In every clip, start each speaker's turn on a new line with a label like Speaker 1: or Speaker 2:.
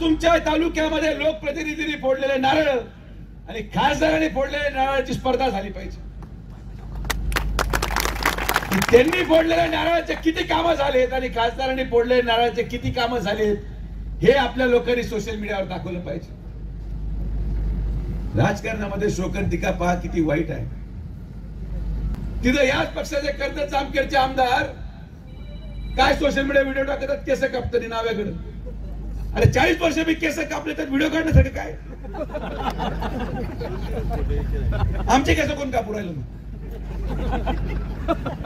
Speaker 1: तुमच्या तालुक्यामध्ये लोकप्रतिनिधींनी फोडलेले नारळ आणि खासदारांनी फोडलेल्या नारळाची स्पर्धा झाली पाहिजे. त्यांनी फोडलेल्या नारळाचे किती कामं झालेत आणि खासदारांनी फोडलेल्या नारळाचे किती कामं झालेत हे आपल्या लोकांनी सोशल मीडियावर दाखवलं पाहिजे. राजकारणामध्ये शोकंतिका पहा किती वाईट आहे. तिथं याच पक्षाचे कर्जत जामखेडचे आमदार काय सोशल मीडिया व्हिडिओ टाकतात, केस कापताना नाव्याकडे. अरे 40 वर्ष मी केस कापले तर व्हिडिओ काढण्यासाठी काय? आमचे केस कोण कापू राहिलं?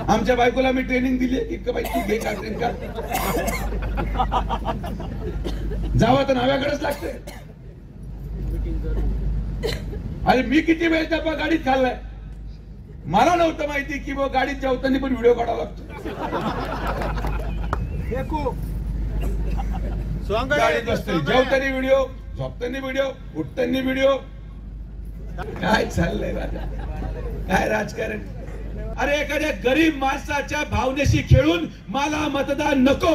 Speaker 1: आमच्या बायकोला मी ट्रेनिंग दिली की बाई तू घे काढते का, जावं तर नाव्याकडेच लागते. अरे मी किती वेळ डब्बा गाडीत खाल्लाय, मला नव्हतं माहिती की मग गाडीत जेवताना पण व्हिडिओ काढावा लागतो. गाडीत बसते जेवताना व्हिडिओ, झोपताना व्हिडिओ, उठताना व्हिडिओ. काय चाललंय राजा, काय राजकारण? अरे एखाद्या गरीब माणसाच्या भावनेशी खेळून मला मतदान नको.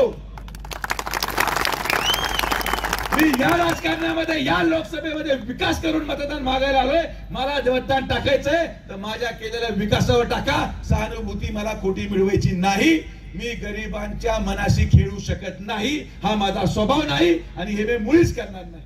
Speaker 1: मी या राजकारणामध्ये या लोकसभेमध्ये विकास करून मतदान मागायला आलोय. मला मतदान टाकायचंय तर माझ्या केलेल्या विकासावर टाका. सहानुभूती मला खोटी मिळवायची नाही. मी गरिबांच्या मनाशी खेळू शकत नाही, हा माझा स्वभाव नाही आणि हे मी मुळीच करणार नाही.